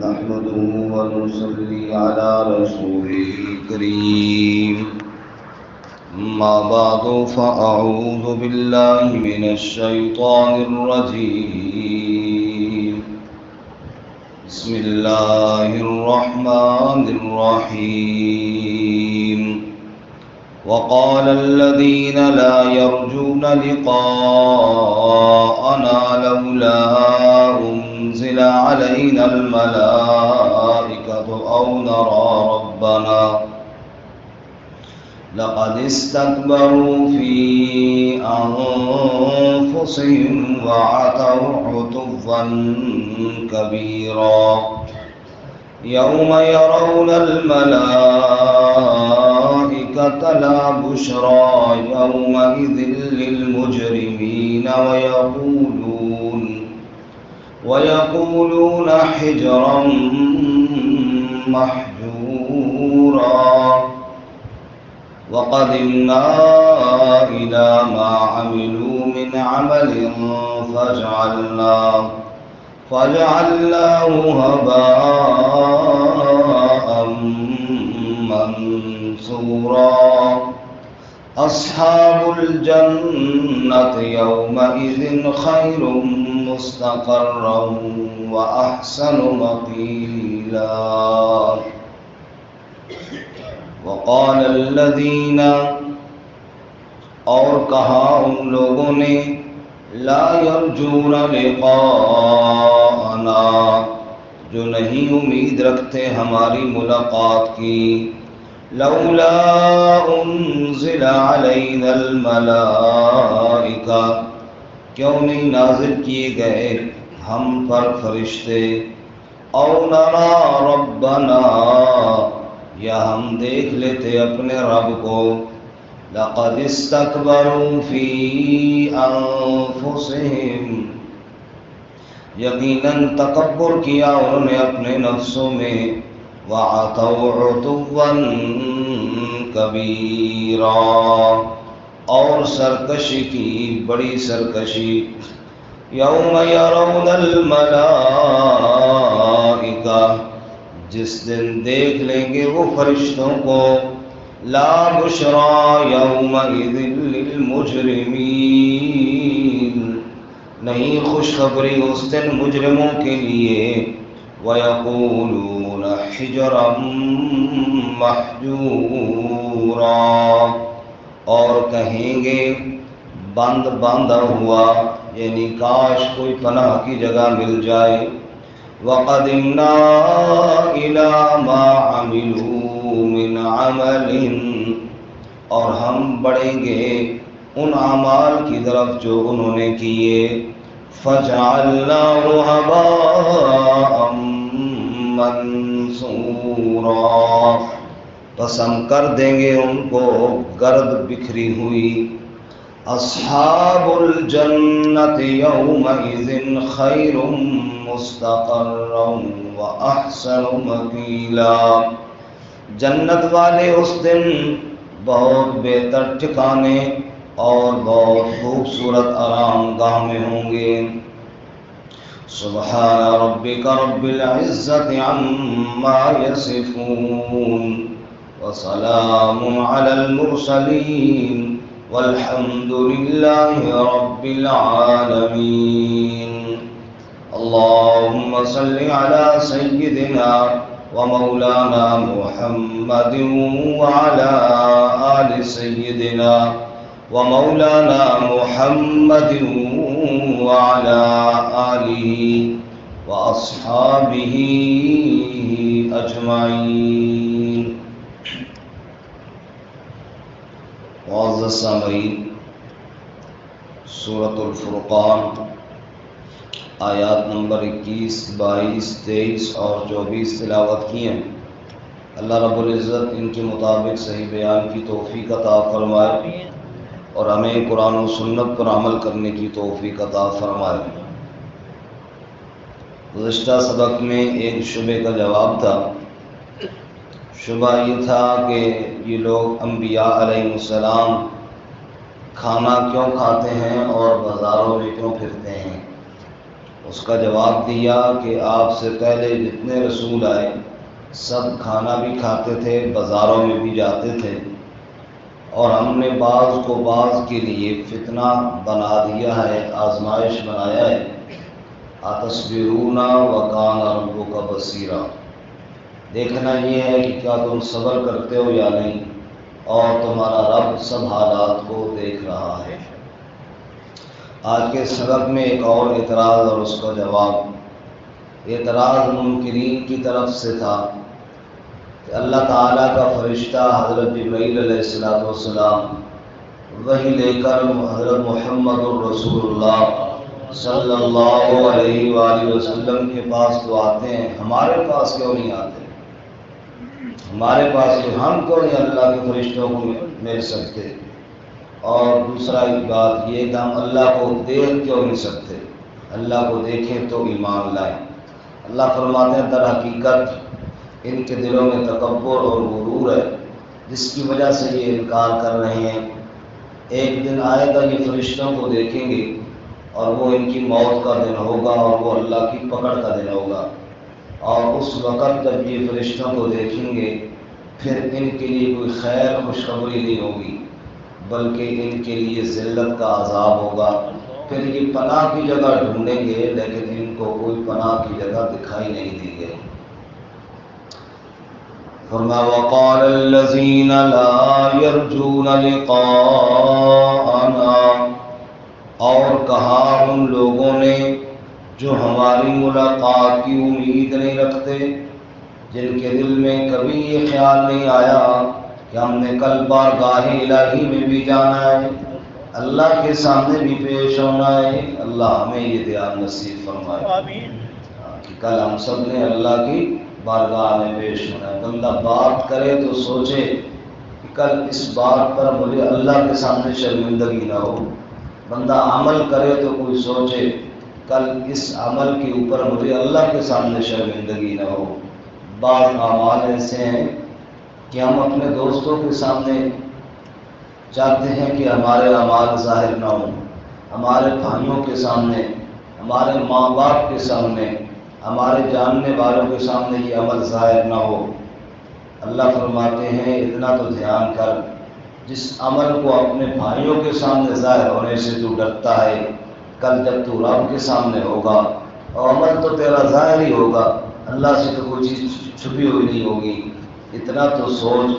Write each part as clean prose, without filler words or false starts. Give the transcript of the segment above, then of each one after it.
نحمده ونصلي على رسوله الكريم أما بعد فأعوذ بالله من الشيطان الرجيم بسم الله الرحمن الرحيم وقال الذين لا يرجون لقاءنا لولا أنزل علينا الملائكة أو نرى ربنا لقد استكبروا في أنفسهم وعتوا عتوا كبيرا يوم يرون الملائكة لا بشرى يومئذ للمجرمين ويقولون حجرا محجورا وقدمنا إلى ما عملوا من عمل فجعلناه هباء منثورا أصحاب الجنة يومئذ خير مستقرا وأحسن مقيلا وقال الذين اور کہا ان لوگوں نے لا يرجون لقاءنا جو نہیں امید رکھتے ہماری ملاقات کی لولا انزل علینا الملائکہ کیوں نہیں نازل کیے گئے ہم پر فرشتے او نرى ربنا یا ہم دیکھ لیتے اپنے رب کو لقد استکبروا فی انفسہم یقیناً تکبر کیا انہوں نے اپنے نفسوں میں وعتوا عتوا کبیرا اور سرکشی کی بڑی سرکشی یوم یرون الملائکہ جس دن دیکھ لیں گے وہ فرشتوں کو لا بشرا یومئذ للمجرمین نہیں خوشخبری اس دن مجرموں کے لیے وَيَقُولُونَ حِجْرًا مَحْجُورًا اور کہیں گے بند باندھا ہوا یعنی کاش کوئی پناہ کی جگہ مل جائے وَقَدِمْنَا إِلَى مَا عَمِلُوا مِنْ عَمَلٍ اور ہم بڑھیں گے ان اعمال کی طرف جو انہوں نے کیے فَجَعَلْنَاهُ هَبَاءً منثورا پس ہم کر دیں گے ان کو گرد بکھری ہوئی اصحاب الجنت یومئذ خیر مستقرا واحسن مقیلا جنت والے اس دن بہت بہتر ٹھکانے اور بہت خوبصورت آرام گاہ میں ہوں گے سبحان ربک رب العزت عما یصفون وسلام علی المرسلین والحمد للہ رب العالمین اللهم صل على سيدنا ومولانا محمد وعلى آل سيدنا ومولانا محمد وعلى آله وأصحابه أجمعين معزز سامعین سورۃ الفرقان آیات نمبر 21، 22، 23 اور 24 تلاوت کی ہیں۔ اللہ رب العزت ان کے مطابق صحیح بیان کی توفیق عطا فرمائے اور ہمیں قرآن و سنت پر عمل کرنے کی توفیق عطا فرمائے۔ گزشتہ سبق میں ایک شبے کا جواب تھا۔ شبہ یہ تھا کہ یہ لوگ انبیاء علیہ السلام کھانا کیوں کھاتے ہیں اور بازاروں میں کیوں پھرتے ہیں؟ اس کا جواب دیا کہ آپ سے پہلے جتنے رسول آئے سب کھانا بھی کھاتے تھے، بازاروں میں بھی جاتے تھے، اور ہم نے بعض کو بعض کے لیے فتنہ بنا دیا ہے، آزمائش بنایا ہے۔ اتصبرون وکان ربک بصیرا، دیکھنا یہ ہے کہ کیا تم صبر کرتے ہو یا نہیں، اور تمہارا رب سب حالات کو دیکھ رہا ہے۔ آج کے سبق میں ایک اور اعتراض اور اس کا جواب۔ اعتراض منکرین کی طرف سے تھا کہ اللہ تعالیٰ کا فرشتہ حضرت جبرائیل علیہ السلام وحی لے کر حضرت محمد الرسول اللہ صلی اللہ علیہ وآلہ وسلم کے پاس تو آتے ہیں، ہمارے پاس کیوں نہیں آتے؟ ہمارے پاس کہ ہم کیوں نہیں اللہ کے فرشتوں کو مل سکتے؟ اور دوسرا ایک بات یہ کہ ہم اللہ کو دیکھ کیوں نہیں سکتے؟ اللہ کو دیکھیں تو ایمان لائیں۔ اللہ فرماتے ہیں در حقیقت ان کے دلوں میں تکبر اور غرور ہے، جس کی وجہ سے یہ انکار کر رہے ہیں۔ ایک دن آئے گا یہ فرشتوں کو دیکھیں گے اور وہ ان کی موت کا دن ہوگا اور وہ اللہ کی پکڑ کا دن ہوگا، اور اس وقت جب یہ فرشتوں کو دیکھیں گے پھر ان کے لیے کوئی خیر خوشخبری نہیں ہوگی، بلکہ ان کے لیے ذلت کا عذاب ہوگا۔ پھر یہ پناہ کی جگہ ڈھونڈیں گے لیکن ان کو کوئی پناہ کی جگہ دکھائی نہیں دی گئی۔ فرمایا وقال الذین لا یرجون لقاءنا، اور کہا ان لوگوں نے جو ہماری ملاقات کی امید نہیں رکھتے، جن کے دل میں کبھی یہ خیال نہیں آیا کہ ہم نے کل بارگاہ الہی میں بھی جانا ہے، اللہ کے سامنے بھی پیش ہونا ہے۔ اللہ ہمیں یہ دھیان نصیب فرمائے آمین کہ کل ہم سب نے اللہ کی بارگاہ میں پیش ہونا ہے۔ بندہ بات کرے تو سوچے کہ کل اس بات پر مجھے اللہ کے سامنے شرمندگی نہ ہو، بندہ عمل کرے تو کوئی سوچے کل اس عمل کے اوپر مجھے اللہ کے سامنے شرمندگی نہ ہو۔ بعض اعمال ایسے ہیں کہ ہم اپنے دوستوں کے سامنے چاہتے ہیں کہ ہمارے اعمال ظاہر نہ ہوں، ہمارے بھائیوں کے سامنے، ہمارے ماں باپ کے سامنے، ہمارے جاننے والوں کے سامنے یہ عمل ظاہر نہ ہو۔ اللہ فرماتے ہیں اتنا تو دھیان کر، جس عمل کو اپنے بھائیوں کے سامنے ظاہر ہونے سے تو ڈرتا ہے، کل جب تو رب کے سامنے ہوگا اور عمل تو تیرا ظاہر ہی ہوگا، اللہ سے تو کوئی چیز چھپی ہوئی نہیں ہوگی۔ اتنا تو سوچ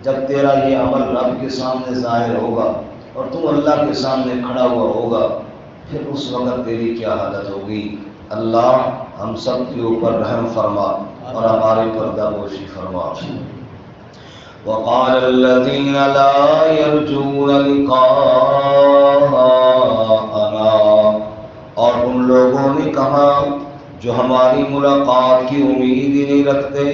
جب تیرا یہ عمل رب کے سامنے ظاہر ہوگا اور تو اللہ کے سامنے کھڑا ہوا ہوگا، پھر اس وقت تیری کیا حالت ہوگی۔ اللہ ہم سب کے اوپر رحم فرما اور ہماری پردہ پوشی فرما۔ وقال الذين لا يرجون لقاءنا، اور ان لوگوں نے کہا جو ہماری ملاقات کی امید ہی نہیں رکھتے،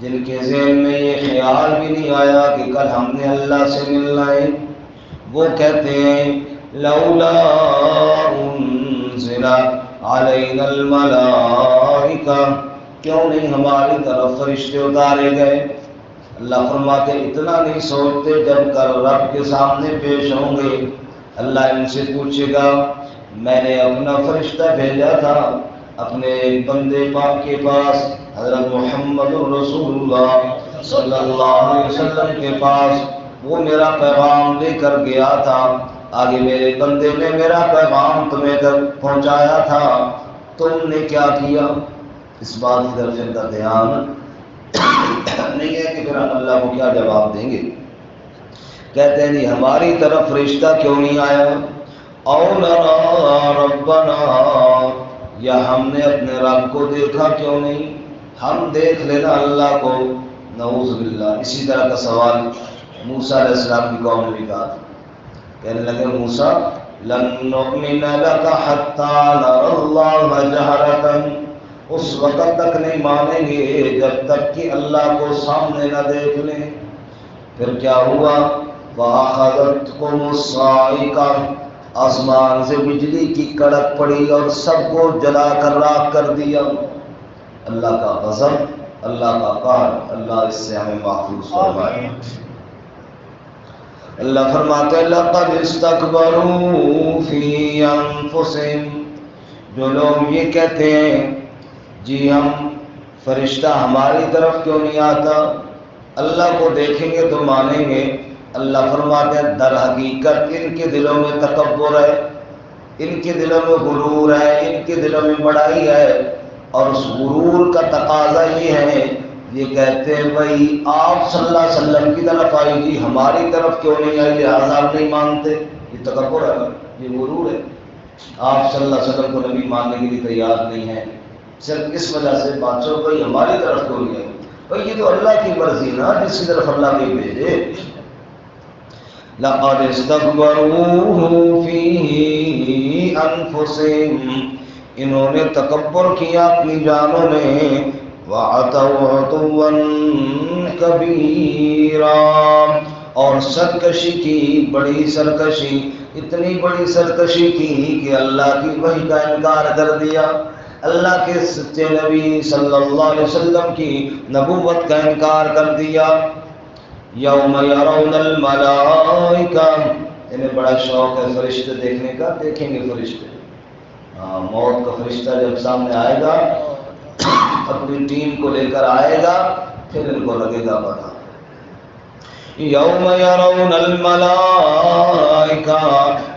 جن کے ذہن میں یہ خیال بھی نہیں آیا کہ کل ہم نے اللہ سے ملنا ہے، وہ کہتے ہیں لولا انزل علینا الملائکہ، کیوں نہیں ہماری طرف فرشتے اتارے گئے؟ اللہ فرماتے اتنا نہیں سوچتے جب کل رب کے سامنے پیش ہوں گے، اللہ ان سے پوچھے گا میں نے اپنا فرشتہ بھیجا تھا اپنے ایک بندے پاک کے پاس، حضرت محمد رسول اللہ صلی اللہ علیہ وسلم کے پاس، وہ میرا پیغام لے کر گیا تھا، آگے میرے بندے نے میرا پیغام تمہیں تک پہنچایا تھا، تم نے کیا کیا؟ اس بات کی طرف ان کا دھیان نہیں ہے کہ پھر ہم اللہ کو کیا جواب دیں گے۔ کہتے ہیں جی ہماری طرف فرشتہ کیوں نہیں آیا؟ او نرا ربنا، یا ہم نے اپنے رب کو دیکھا کیوں نہیں؟ ہم دیکھ لینا اللہ کو، نعوذ باللہ۔ اسی طرح کا سوال موسیٰ علیہ السلام کی قوم نے بھی کہا، کہنے لگے موسیٰ لن نؤمن لک حتی نری اللہ جہرۃ، اس وقت تک نہیں مانیں گے جب تک کہ اللہ کو سامنے نہ دیکھ لیں۔ پھر کیا ہوا؟ وَأَخَذَتْكُمُ الصَّاعِقَةُ، آسمان سے بجلی کی کڑک پڑی اور سب کو جلا کر راکھ کر دیا۔ اللہ کا غضب، اللہ کا قہر، اللہ اس سے ہمیں محفوظ فرمائے۔ اللہ فرماتے لقد استکبروا فی انفسہم، جو لوگ یہ کہتے ہیں جی ہم فرشتہ ہماری طرف کیوں نہیں آتا، اللہ کو دیکھیں گے تو مانیں گے، اللہ فرماتے ہیں در حقیقت ان کے دلوں میں تکبر ہے، ان کے دلوں میں غرور ہے، ان کے دلوں میں بڑائی ہے، اور اس غرور کا تقاضا یہ ہے، یہ کہتے ہیں بھائی آپ صلی اللہ علیہ وسلم کی طرف آئی جی ہماری طرف کیوں نہیں آئی، لہٰذا آپ نہیں مانتے، یہ تکبر ہے، یہ غرور ہے۔ آپ صلی اللہ علیہ وسلم کو نبی ماننے کے لیے تیار نہیں ہے، صرف اس وجہ سے بادشاہ بھائی ہماری طرف کیوں نہیں آئی، بھائی یہ تو اللہ کی مرضی نا، جس کی طرف اللہ نہیں بھیجے۔ لقد استكبروا في انفسهم، انہوں نے تکبر کیا اپنی جانوں میں، وعتوا عتوا کبیرا، اور سرکشی کی، بڑی سرکشی، اتنی بڑی سرکشی کی کہ اللہ کی وحی کا انکار کر دیا، اللہ کے سچے نبی صلی اللہ علیہ وسلم کی نبوت کا انکار کر دیا۔ یوم یرون الملائکہ، انہیں بڑا شوق ہے فرشتے دیکھنے کا، دیکھیں گے فرشتے، موت کا فرشتہ جب سامنے آئے گا اپنی ٹیم کو لے کر آئے گا، پھر ان کو لگے گا پتہ۔ یوم یرون الملائکہ،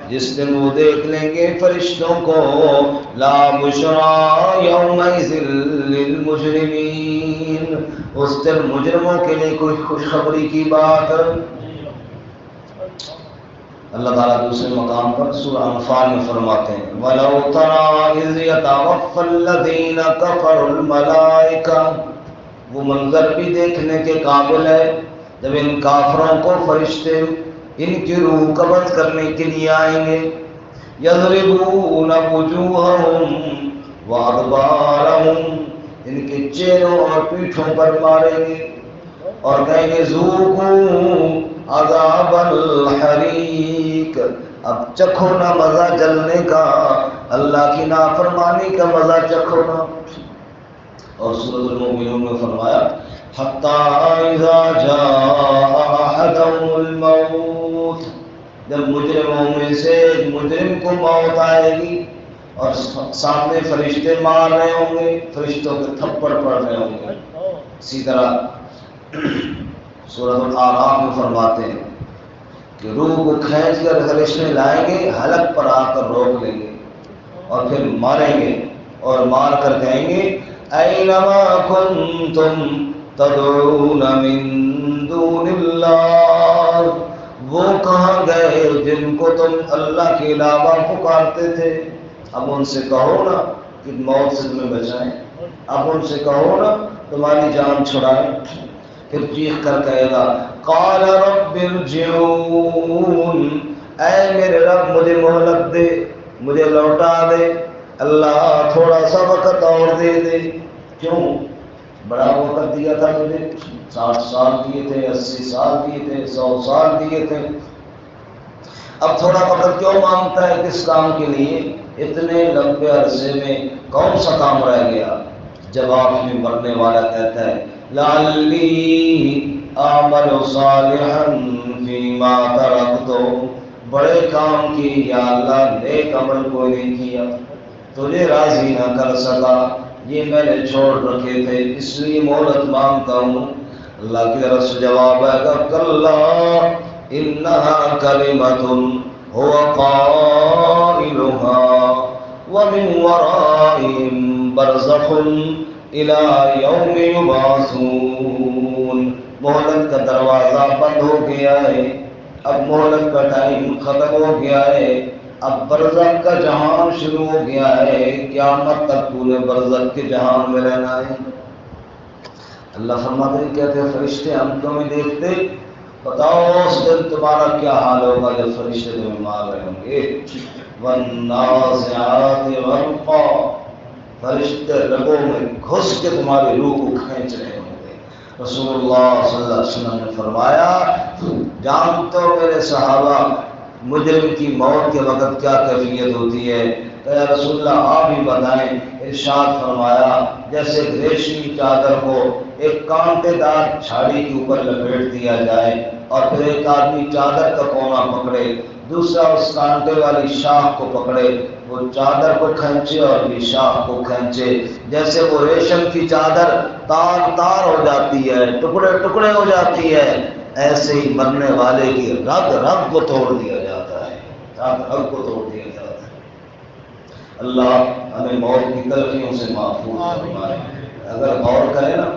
جس دن وہ دیکھ لیں گے فرشتوں کو، لا بشری یومئذ للمجرمین، اس دن مجرموں کے لیے کوئی خوشخبری کی بات۔ اللہ تعالیٰ دوسرے مقام پر سورہ انفال میں فرماتے ہیں وَلَوْ تَرَىٰ إِذْ يَتَوَفَّى الَّذِينَ كَفَرُوا الْمَلَائِكَةَ، وہ منظر بھی دیکھنے کے قابل ہے جب ان کافروں کو فرشتے ان کی روح قبض کرنے کے لیے آئیں گے، یضربون وجوہہم وادبارہم، ان کے چہروں اور پیٹھوں پر ماریں گے اور کہیں گے ذوقوا عذاب الحریق، اب چکھو نا مزہ جلنے کا، اللہ کی نافرمانی کا مزہ چکھو نا۔ اور سورۃ المؤمنون میں فرمایا حتی اذا جاء احدهم الموت، جب مجرموں میں سے ایک مجرم کو موت آئے گی اور سامنے فرشتے مار رہے ہوں گے، فرشتوں کے تھپڑ پڑ رہے ہوں گے، اسی طرح سورۃ الاعراف میں فرماتے ہیں کہ روح کو کھینچ کر فرشتے لائیں گے، حلق پر آ کر روک لیں گے اور پھر ماریں گے، اور مار کر کہیں گے اینما کنتم تدعون من دون اللہ، وہ کہاں گئے جن کو تم اللہ کے علاوہ پکارتے تھے۔ اب ان سے کہو نا کہ موت سے تمہیں بچائیں، اب ان سے کہو نا تمہاری جان چھڑائیں، پھر چیخ کر کہے گا قال رب ارجعون، اے میرے رب مجھے مہلت دے، مجھے لوٹا دے، اللہ تھوڑا سا وقت اور دے دے۔ کیوں؟ بڑا وقت دیا تھا تجھے، 60 سال دیے تھے، 80 سال دیے تھے، 100 سال دیے تھے، اب تھوڑا وقت کیوں مانگتا ہے؟ کس کام کے لیے؟ اتنے لمبے عرصے میں کون سا کام رہ گیا؟ جواب میں مرنے والا کہتا ہے لعلی اعمل صالحا فیما ترکت، بڑے کام کی یا اللہ نیک عمل کوئی نہیں کیا، تجھے راضی نہ کر سکا، یہ میں نے چھوڑ رکھے تھے اس لیے مہلت مانگتا ہوں۔ اللہ کی طرف سے جواب آئے گا کلا انہا کلمۃ هو قائلها ومن ورائهم برزخ الى یوم یبعثون، مہلت کا دروازہ بند ہو گیا ہے، اب مہلت کا ٹائم ختم ہو گیا ہے، اب برزخ کا جہان شروع ہو گیا ہے، قیامت تک پورے برزخ کے جہان میں رہنا ہے۔ اللہ فرماتے ہیں کہتے ہیں فرشتے ہم تمہیں دیکھتے، بتاؤ اس دن تمہارا کیا حال ہوگا جب فرشتے تمہیں مار رہے ہوں گے۔ والنازعات غرقا، فرشتے رگوں میں گھس کے تمہاری روح کو کھینچ رہے ہوں گے۔ رسول اللہ صلی اللہ علیہ وسلم نے فرمایا جانتے ہو میرے صحابہ مجرم کی موت کے وقت کیا کیفیت ہوتی ہے؟ کہ رسول اللہ آپ ہی بتائیں۔ ارشاد فرمایا جیسے ریشمی چادر کو ایک کانٹے دار جھاڑی کے اوپر لپیٹ دیا جائے اور پھر ایک آدمی چادر کا کونا پکڑے، دوسرا اس کانٹے والی شاخ کو پکڑے، وہ چادر کو کھینچے اور یہ شاخ کو کھینچے، جیسے وہ ریشم کی چادر تار تار ہو جاتی ہے، ٹکڑے ٹکڑے ہو جاتی ہے، ایسے ہی مرنے والے کی رگ رگ کو توڑ دیا جاتا ہے، رگ رگ کو توڑ دیا جاتا ہے۔ اللہ ہمیں موت کی تلخیوں سے محفوظ فرمائے۔ اگر غور کریں نا،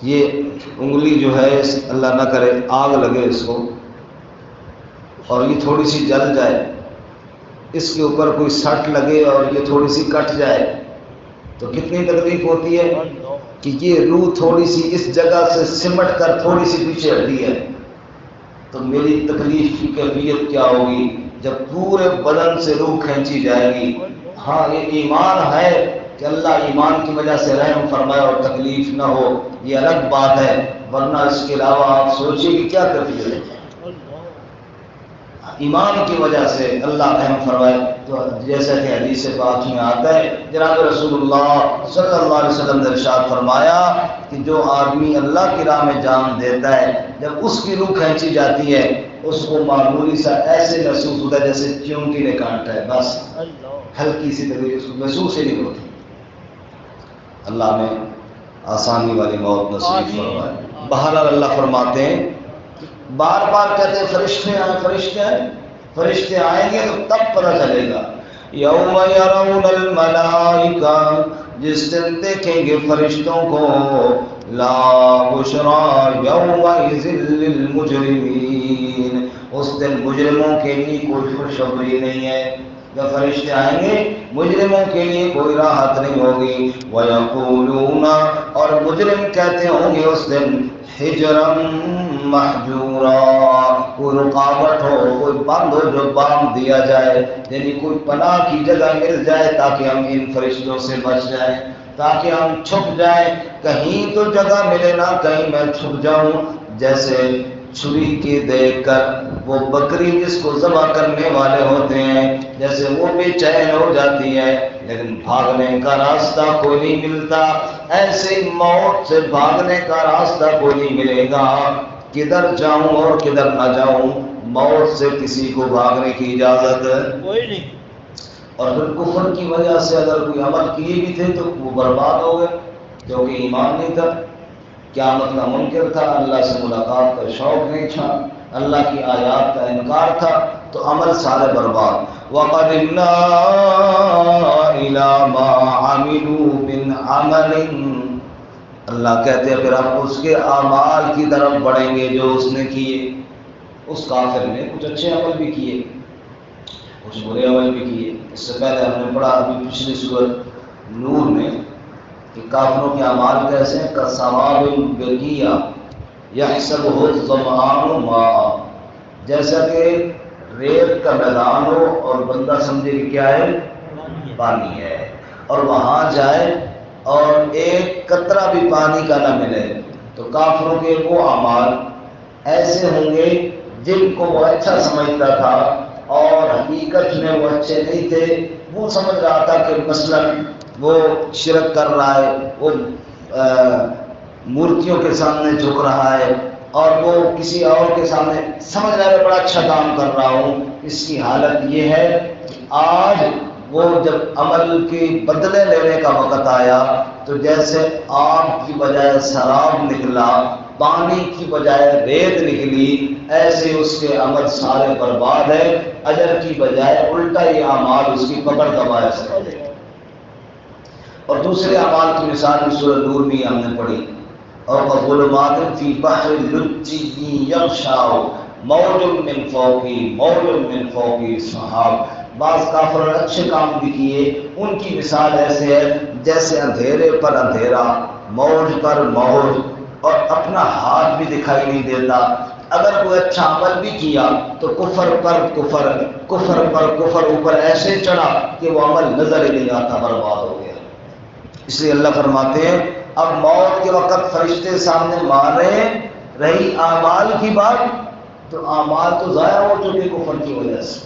یہ انگلی جو ہے اللہ نہ کرے آگ لگے اس کو اور یہ تھوڑی سی جل جائے، اس کے اوپر کوئی سٹ لگے اور یہ تھوڑی سی کٹ جائے تو کتنی تکلیف ہوتی ہے کہ یہ روح تھوڑی سی اس جگہ سے سمٹ کر تھوڑی سی پیچھے ہٹی ہے، تو میری تکلیف کی کیفیت کیا ہوگی جب پورے بدن سے روح کھینچی جائے گی۔ ہاں یہ ایمان ہے کہ اللہ ایمان کی وجہ سے رحم فرمائے اور تکلیف نہ ہو، یہ الگ بات ہے، ورنہ اس کے علاوہ آپ سوچیے کہ کیا کیفیت ہے۔ ایمان کی وجہ سے اللہ رحم فرمائے، تو جیسا کہ حدیث پاک میں آتا ہے، جناب رسول اللہ صلی اللہ علیہ وسلم نے ارشاد فرمایا کہ جو آدمی اللہ کی راہ میں جان دیتا ہے، جب اس کی روح کھینچی جاتی ہے اس کو معمولی سا ایسے محسوس ہوتا ہے جیسے چیونٹی نے کاٹا ہے، بس ہلکی سی تکلیف اس کو محسوس ہی نہیں ہوتی۔ اللہ میں آسانی والی موت نصیب فرمائے۔ بہرحال اللہ فرماتے ہیں، بار بار کہتے ہیں فرشتے آئیں، فرشتے آئیں، فرشتے آئیں گے تو تب پتہ چلے گا۔ یوم یرون الملائکہ، جس دن دیکھیں گے فرشتوں کو، لا بشری یومئذ للمجرمین، اس دن مجرموں کے لیے کوئی خوشخبری نہیں ہے۔ جب فرشتے آئیں گے مجرموں کے لیے کوئی راحت نہیں ہوگی۔ وَيَقُولُونَ، اور مجرم کہتے ہوں گے اس دن، حجرم محجورا، کوئی رکاوٹ ہو، کوئی بند ہو جو باندھ دیا جائے، یعنی کوئی پناہ کی جگہ مل جائے تاکہ ہم ان فرشتوں سے بچ جائیں، تاکہ ہم چھپ جائیں، کہیں تو جگہ ملے نا کہیں میں چھپ جاؤں۔ جیسے چھری کے دیکھ کر وہ بکری جس کو ذبح کرنے والے ہوتے ہیں، جیسے وہ بے چین ہو جاتی ہے لیکن بھاگنے کا راستہ کوئی نہیں ملتا، ایسے موت سے بھاگنے کا راستہ کوئی نہیں ملے گا۔ کدھر جاؤں اور کدھر نہ جاؤں، موت سے کسی کو بھاگنے کی اجازت کوئی نہیں۔ اور پھر کفر کی وجہ سے اگر کوئی عمل کیے بھی تھے تو وہ برباد ہو گئے، کیونکہ ایمان نہیں تھا، قیامت کا منکر تھا، اللہ سے ملاقات کا شوق نہیں تھا، اللہ کی آیات کا انکار تھا، تو عمل سارے برباد۔ وَقَدِمْنَا إِلَىٰ مَا عَمِلُوا مِنْ عَمَلٍ، اللہ کہتے ہیں پھر ہم اس کے اعمال کی طرف بڑھیں گے جو اس نے کیے۔ اس کافر نے کچھ اچھے عمل بھی کیے، کچھ برے عمل بھی کیے۔ اس سے پہلے ہم نے پڑھا ابھی پچھلی سورۃ نور میں کہ کافروں کے اعمال کیسے ہیں، کَسَرَابٍ بِقِیعَةٍ یَحْسَبُهُ الظَّمْآنُ مَاءً، جیسا کہ ریت کا میدان ہو اور بندہ سمجھے کہ کیا ہے، پانی ہے، اور وہاں جائے اور ایک قطرہ بھی پانی کا نہ ملے، تو کافروں کے وہ اعمال ایسے ہوں گے جن کو وہ اچھا سمجھتا تھا اور حقیقت میں وہ اچھے نہیں تھے۔ وہ سمجھ رہا تھا کہ مثلا وہ شرک کر رہا ہے، وہ مورتیوں کے سامنے جھک رہا ہے، اور وہ کسی اور کے سامنے سمجھ رہا ہے بڑا اچھا کام کر رہا ہوں۔ اس کی حالت یہ ہے کہ آج وہ جب عمل کے بدلے لینے کا وقت آیا تو جیسے آگ کی بجائے سراب نکلا، پانی کی بجائے ریت نکلی، ایسے اس کے عمل سارے برباد ہے، اجر کی بجائے الٹا یہ اعمال اس کی پکڑ کا باعث ہے۔ اور دوسرے اعمال کی مثال سورۃ نور میں ہم نے پڑھی، اور ظلمات فی بحر لجی یغشاء موج من فوقی موج من فوقی سحاب۔ بعض کافر اچھے کام بھی کیے، ان کی مثال ایسے ہے جیسے اندھیرے پر اندھیرا، موج پر موج، اور اپنا ہاتھ بھی دکھائی نہیں دیتا۔ اگر کوئی اچھا عمل بھی کیا تو کفر پر کفر، کفر پر کفر اوپر ایسے چڑھا کہ وہ عمل نظر ہی نہیں آتا، برباد ہو گیا۔ اس لیے اللہ فرماتے ہیں اب موت کے وقت فرشتے سامنے مان رہے ہیں، رہی اعمال کی بات تو اعمال تو ضائع ہو چکے کفر کی وجہ سے۔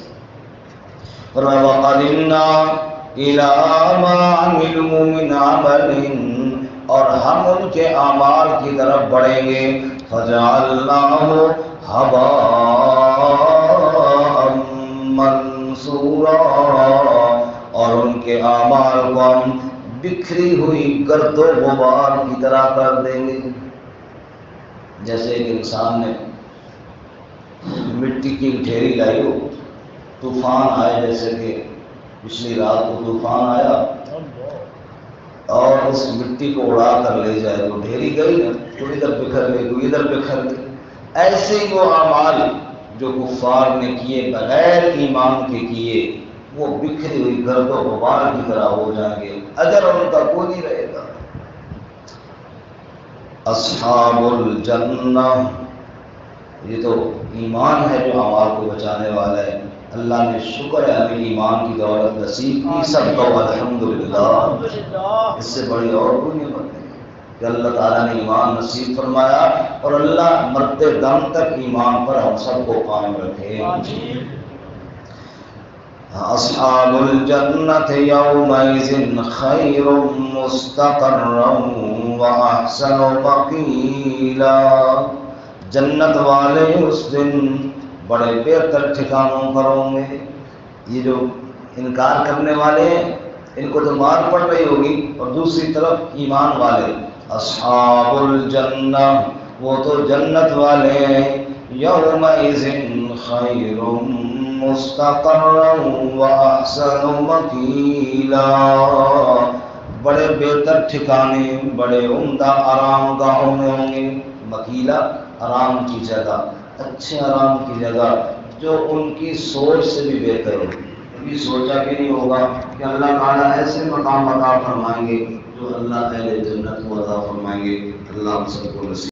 وَقَدِمْنَا إِلَىٰ مَا عَمِلُوا مِنْ عَمَلٍ، اور ہم ان کے اعمال کی طرف بڑھیں گے، فَجَعَلْنَاهُ هَبَاءً منصورا، اور ان کے اعمال کو ہم بکھری ہوئی گرد و غبار کی طرح کر دیں گے۔ جیسے ایک انسان نے مٹی کی ڈھیری لائی ہو، طوفان آئے، جیسے کہ پچھلی رات کو طوفان آیا اور اس مٹی کو اڑا کر لے جائے، تو ڈھیری گئی نا، تو ادھر بکھر گئی، تو ادھر بکھر گئی۔ ایسے ہی وہ اعمال جو کفار نے کیے بغیر ایمان کے کیے، وہ بکھری ہوئی گرد و غبار کی طرح ہو جائیں گے، اجر ان کا کوئی نہیں رہے گا۔ اصحاب الجنہ، یہ تو ایمان ہے جو اعمال کو بچانے والا ہے۔ اللہ نے شکر ہے ہمیں ایمان کی دولت نصیب کی، سب کو الحمدللہ۔ اس سے بڑی اور کوئی نعمت نہیں کہ اللہ تعالیٰ نے ایمان نصیب فرمایا، اور اللہ مرتے دم تک ایمان پر ہم سب کو قائم رکھے۔ اصحاب الجنۃ یومئذ خیر مستقرا واحسن مقیلا، جنت والے اس دن بڑے بہتر ٹھکانوں پر ہوں گے۔ یہ جو انکار کرنے والے ہیں ان کو تو مار پڑ رہی ہوگی، اور دوسری طرف ایمان والے اصحاب الجنہ، وہ تو جنت والے ہیں، یومئذ خیر مستقرا واحسن مقیلا، بڑے بہتر ٹھکانے، بڑے عمدہ آرام گاہوں میں ہوں گے۔ مقیلا آرام کی جگہ، اچھے آرام کی جگہ جو ان کی سوچ سے بھی بہتر ہوگی۔ کبھی سوچا بھی نہیں ہوگا کہ اللہ تعالیٰ ایسے مقام عطا فرمائیں گے جو اللہ اہل جنت کو عطا فرمائیں گے۔ اللہ ہم سب کو نصیب